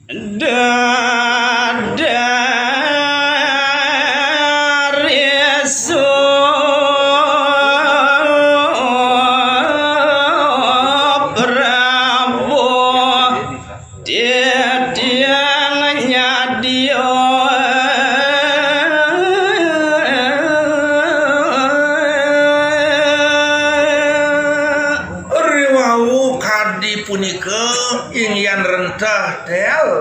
dari Prabu tiangnya dia riwau kadi punika ingyan rentah tel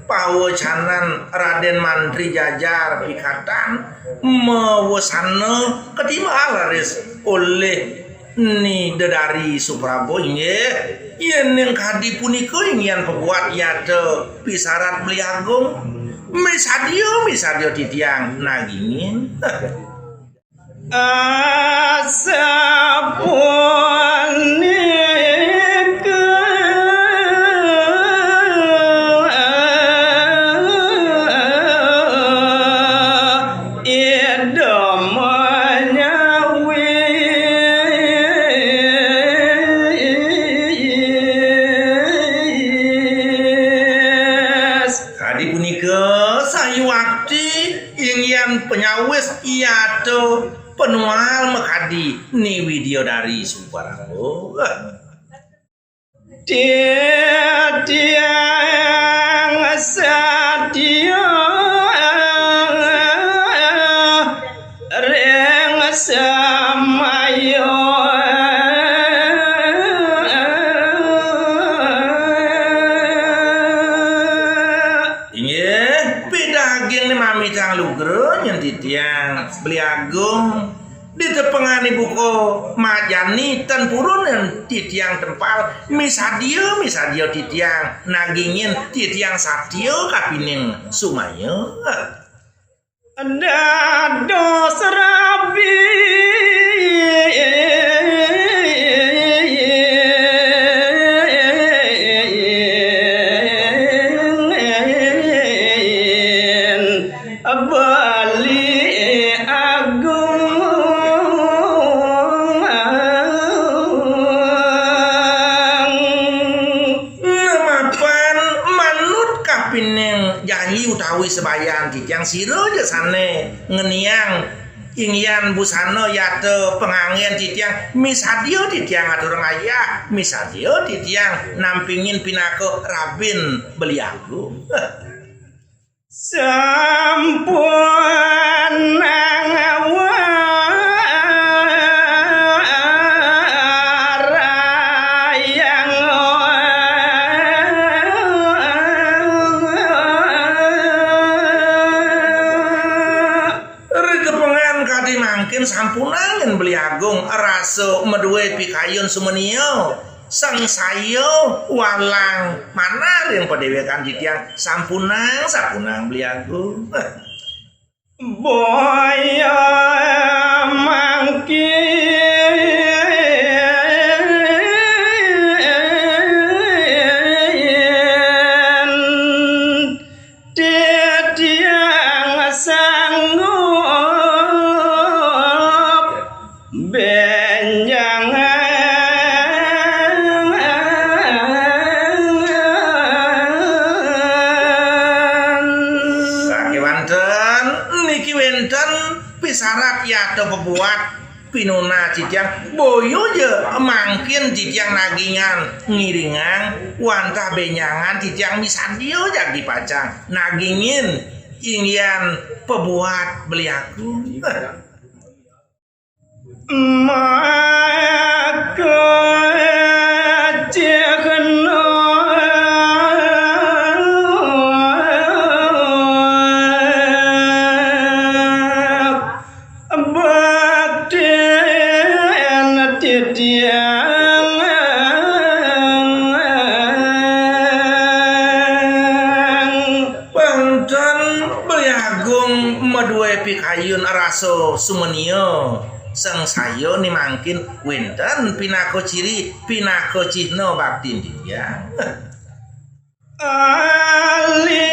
pawacanan Raden Mantri Jajar pikatan mewasana ketimah laris oleh ni dedari Suprabu nggih yen ning kadi punika ingyan pebuat yate pisarat beli agung misadio titiang nagingin kadi punika sayu wakti ingyan penyawis iyato penual mekadi ni Widyodari Suprabu tiang sadia reng samayo inggih pidaging ni mami cang lugro nyen titiang beli agung di tepengani buku majani ten purun yang titiang tempal misadio titiang nagingin titiang satyo kapining sumayo dado serabi bali agung nemapan manut kapining janji utawi sebayan titiang sira jasane ngeniang ingyan busana yate pengangen titiang misadio titiang atur ngayah misadio titiang nampingin pinako Rabin beli agung sampun nangwarayang rekepengan kadi mangkin sampunangan beli agung rasa meduwe pikayun sumenio sang sayo walang manar yang padewekan titiang sampunang beli agung boya mangkin titiang sanggup benjangan niki wenten pisarat yate pebuat pinuna titiang boyo je mangkin titiang nagingan ngiringan wantah benyangan titiang misadio jadi pacang nagingin ingyan pebuat beli aku maka cekno bakten titiang penten beli agung meduwe pikayun raso sumenio sang sayo ni mangkin wenten pinako ciri pinako cihno baktin dia ali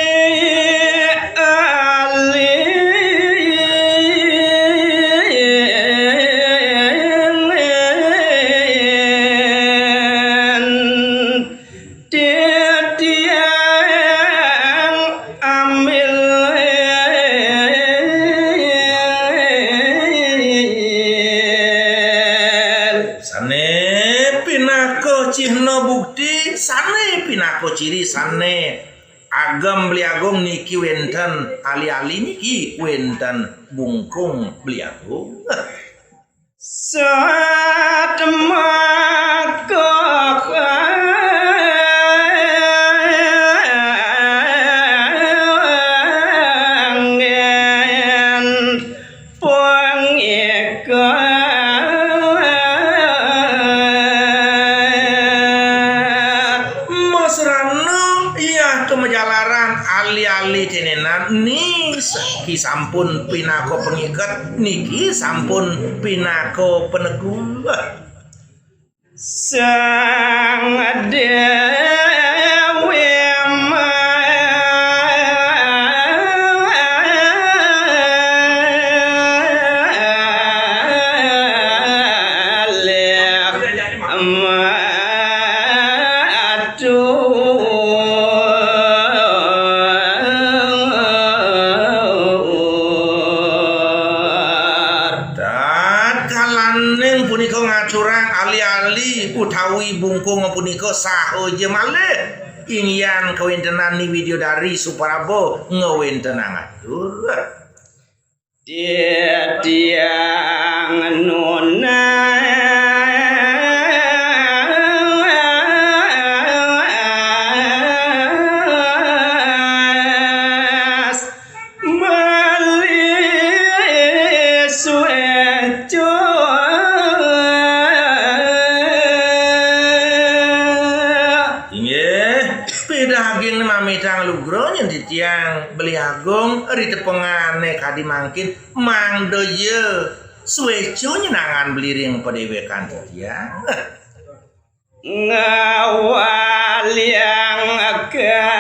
titiang cihna bukti sane pinako ciri sane agam beliagung niki wenten ali-ali niki wenten bungkung beliagung. Satemakok angin pengikat Masrano iya kemejalaran ali-ali tenenan nis ki sampun pinako pengikat niki sampun pinako peneguh. Sang Dewi Malih Kalaning punika ngacurang ali-ali utawi bungkung punika sahoja malih ingyan kawintenan ni widodari Suparabo ngawintenan ngatur. Tiang nunas malih sueco Pedaging mamitang lugro yang ditiang beli agung ri tepengane kadi mangkin mangdoye sueco nyenangan beliring padewekan titiang ngawal yang kalami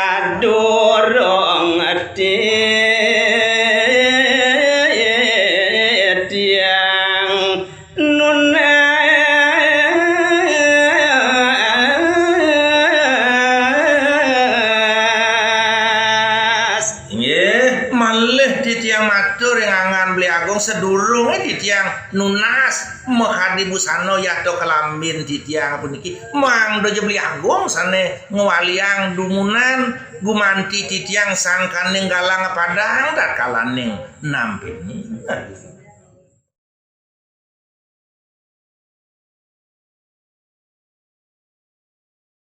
sadorong tiang nunas malih titiang matur yang angan beli agung sedurung titiang nunas mahadi busano yato kelambin titiang puniki mangdoje beli agung sane ngwaliang dumunan gumanti titiang sangkaning galang padang dan kalaning nampini.